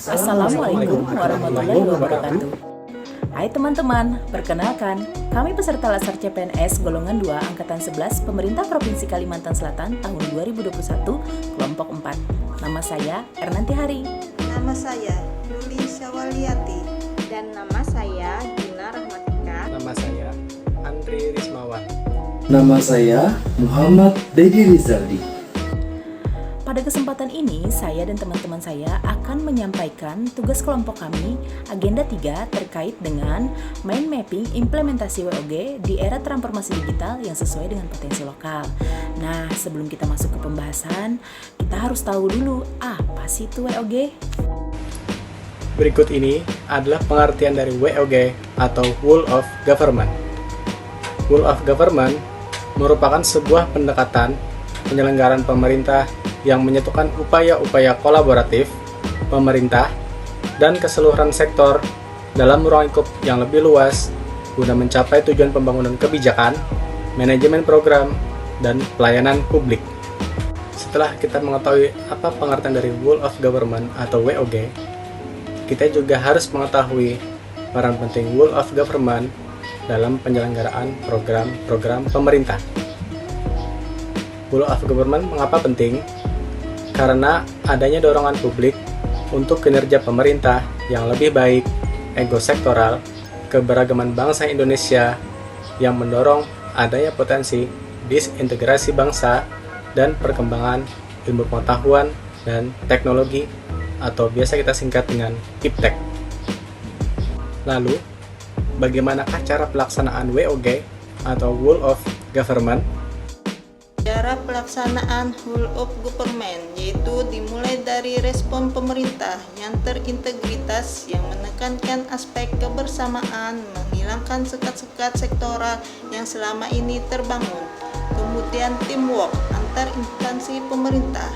Assalamualaikum warahmatullahi wabarakatuh. Hai teman-teman, perkenalkan, kami peserta Latsar CPNS golongan 2 angkatan 11 Pemerintah Provinsi Kalimantan Selatan tahun 2021, kelompok 4. Nama saya Ernanti Hari. Nama saya Yuli Syawaliati. Dan nama saya Gina Rahmatika. Nama saya Andri Rismawan. Nama saya Muhammad Dedi Rizaldi. Pada kesempatan ini, saya dan teman-teman saya akan menyampaikan tugas kelompok kami, Agenda 3 terkait dengan mind mapping implementasi WOG di era transformasi digital yang sesuai dengan potensi lokal. Nah, sebelum kita masuk ke pembahasan, kita harus tahu dulu apa sih itu WOG? Berikut ini adalah pengertian dari WOG atau Whole of Government. Whole of Government merupakan sebuah pendekatan penyelenggaraan pemerintah yang menyatukan upaya-upaya kolaboratif pemerintah dan keseluruhan sektor dalam ruang lingkup yang lebih luas guna mencapai tujuan pembangunan kebijakan, manajemen program, dan pelayanan publik. Setelah kita mengetahui apa pengertian dari Whole of Government atau WOG, kita juga harus mengetahui peran penting Whole of Government dalam penyelenggaraan program-program pemerintah. Whole of Government mengapa penting? Karena adanya dorongan publik untuk kinerja pemerintah yang lebih baik, ekosektoral, keberagaman bangsa Indonesia yang mendorong adanya potensi disintegrasi bangsa dan perkembangan ilmu pengetahuan dan teknologi atau biasa kita singkat dengan IPTEK. Lalu, bagaimanakah cara pelaksanaan WOG atau Whole of Government? Cara pelaksanaan Whole of Government yaitu dimulai dari respon pemerintah yang terintegritas yang menekankan aspek kebersamaan, menghilangkan sekat-sekat sektoral yang selama ini terbangun. Kemudian teamwork antar instansi pemerintah,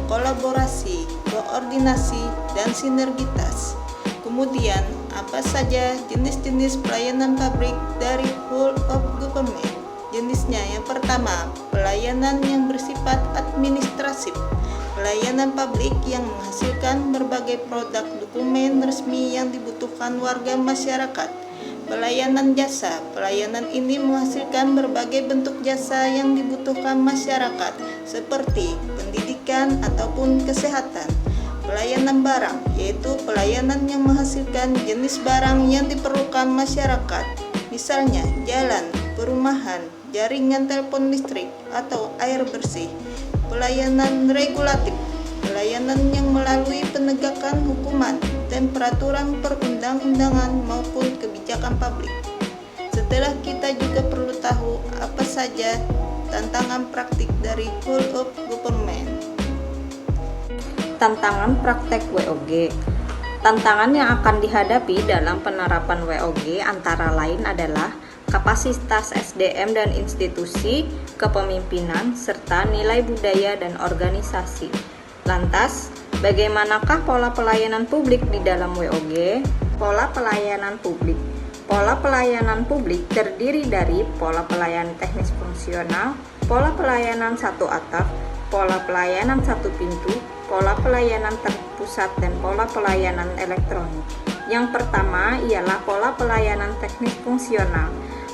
kolaborasi, koordinasi, dan sinergitas. Kemudian, apa saja jenis-jenis pelayanan publik dari Whole of Government? Jenisnya yang pertama, pelayanan yang bersifat administratif, pelayanan publik yang menghasilkan berbagai produk dokumen resmi yang dibutuhkan warga masyarakat. Pelayanan jasa, pelayanan ini menghasilkan berbagai bentuk jasa yang dibutuhkan masyarakat seperti pendidikan ataupun kesehatan. Pelayanan barang, yaitu pelayanan yang menghasilkan jenis barang yang diperlukan masyarakat, misalnya jalan, perumahan, jaringan telepon listrik, atau air bersih. Pelayanan regulatif, pelayanan yang melalui penegakan hukuman dan peraturan perundang-undangan maupun kebijakan publik. Setelah kita juga perlu tahu apa saja tantangan praktik dari Whole of Government. Tantangan praktek WOG. Tantangan yang akan dihadapi dalam penerapan WOG antara lain adalah kapasitas SDM dan institusi, kepemimpinan, serta nilai budaya dan organisasi. Lantas, bagaimanakah pola pelayanan publik di dalam WOG? Pola pelayanan publik. Pola pelayanan publik terdiri dari pola pelayanan teknis fungsional, pola pelayanan satu atap, pola pelayanan satu pintu, pola pelayanan terpusat, dan pola pelayanan elektronik. Yang pertama ialah pola pelayanan teknis fungsional.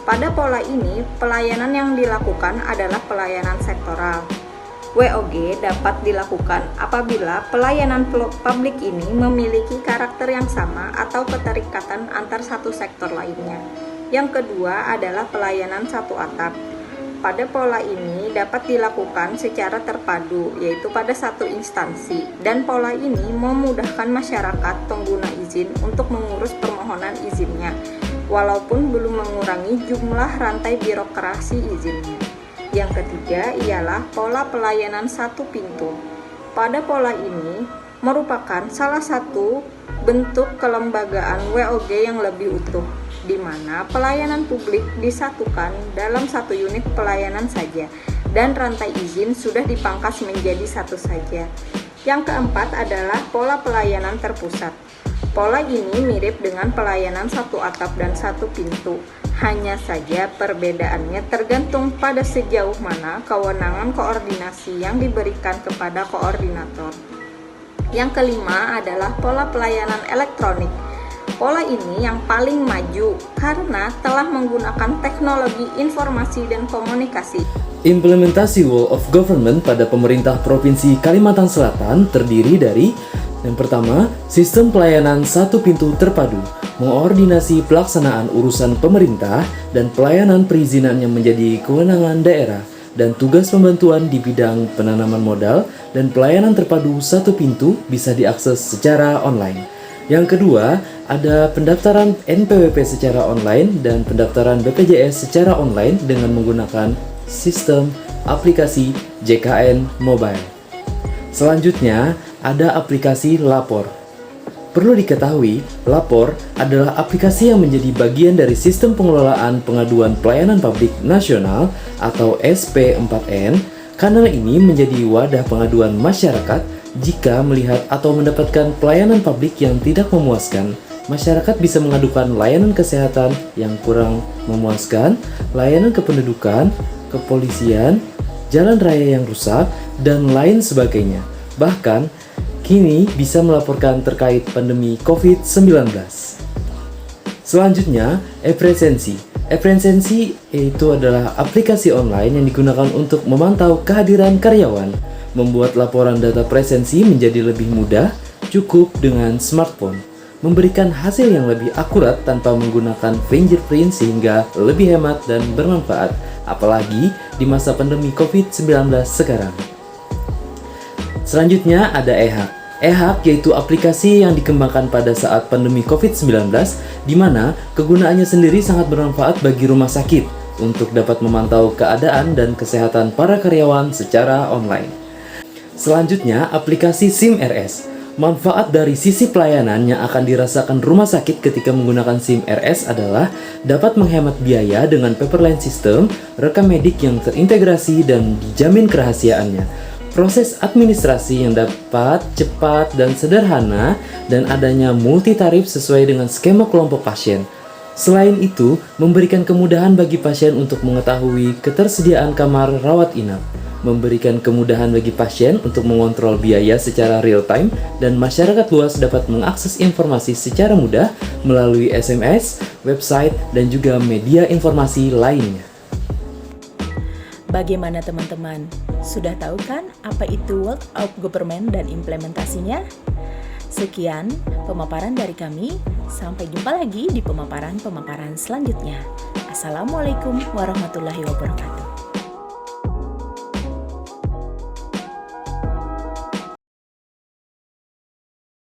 Pada pola ini, pelayanan yang dilakukan adalah pelayanan sektoral. WOG dapat dilakukan apabila pelayanan publik ini memiliki karakter yang sama atau keterikatan antar satu sektor lainnya. Yang kedua adalah pelayanan satu atap. Pada pola ini dapat dilakukan secara terpadu, yaitu pada satu instansi, dan pola ini memudahkan masyarakat pengguna izin untuk mengurus permohonan izinnya, walaupun belum mengurangi jumlah rantai birokrasi izinnya. Yang ketiga ialah pola pelayanan satu pintu. Pada pola ini merupakan salah satu bentuk kelembagaan WOG yang lebih utuh, di mana pelayanan publik disatukan dalam satu unit pelayanan saja, dan rantai izin sudah dipangkas menjadi satu saja. Yang keempat adalah pola pelayanan terpusat. Pola ini mirip dengan pelayanan satu atap dan satu pintu, hanya saja perbedaannya tergantung pada sejauh mana kewenangan koordinasi yang diberikan kepada koordinator. Yang kelima adalah pola pelayanan elektronik. Pola ini yang paling maju karena telah menggunakan teknologi informasi dan komunikasi. Implementasi Whole of Government pada pemerintah Provinsi Kalimantan Selatan terdiri dari yang pertama, sistem pelayanan satu pintu terpadu, mengordinasi pelaksanaan urusan pemerintah dan pelayanan perizinan yang menjadi kewenangan daerah, dan tugas pembantuan di bidang penanaman modal dan pelayanan terpadu satu pintu bisa diakses secara online. Yang kedua, ada pendaftaran NPWP secara online dan pendaftaran BPJS secara online dengan menggunakan sistem aplikasi JKN Mobile. Selanjutnya, ada aplikasi Lapor. Perlu diketahui, Lapor adalah aplikasi yang menjadi bagian dari Sistem Pengelolaan Pengaduan Pelayanan Publik Nasional atau SP4N. Kanal ini menjadi wadah pengaduan masyarakat jika melihat atau mendapatkan pelayanan publik yang tidak memuaskan. Masyarakat bisa mengadukan layanan kesehatan yang kurang memuaskan, layanan kependudukan, kepolisian, jalan raya yang rusak, dan lain sebagainya. Bahkan, kini bisa melaporkan terkait pandemi COVID-19. Selanjutnya, e-presensi. E-presensi itu adalah aplikasi online yang digunakan untuk memantau kehadiran karyawan. Membuat laporan data presensi menjadi lebih mudah, cukup dengan smartphone. Memberikan hasil yang lebih akurat tanpa menggunakan fingerprint sehingga lebih hemat dan bermanfaat, apalagi di masa pandemi COVID-19 sekarang. Selanjutnya ada e-hub. E-hub yaitu aplikasi yang dikembangkan pada saat pandemi COVID-19, di mana kegunaannya sendiri sangat bermanfaat bagi rumah sakit untuk dapat memantau keadaan dan kesehatan para karyawan secara online. Selanjutnya, aplikasi SIM-RS. Manfaat dari sisi pelayanan yang akan dirasakan rumah sakit ketika menggunakan SIM-RS adalah dapat menghemat biaya dengan paperless system, rekam medik yang terintegrasi dan dijamin kerahasiaannya. Proses administrasi yang dapat, cepat, dan sederhana, dan adanya multi tarif sesuai dengan skema kelompok pasien. Selain itu, memberikan kemudahan bagi pasien untuk mengetahui ketersediaan kamar rawat inap, memberikan kemudahan bagi pasien untuk mengontrol biaya secara real time, dan masyarakat luas dapat mengakses informasi secara mudah melalui SMS, website, dan juga media informasi lainnya. Bagaimana teman-teman? Sudah tahu kan apa itu Whole of Government dan implementasinya? Sekian pemaparan dari kami. Sampai jumpa lagi di pemaparan-pemaparan selanjutnya. Assalamualaikum warahmatullahi wabarakatuh.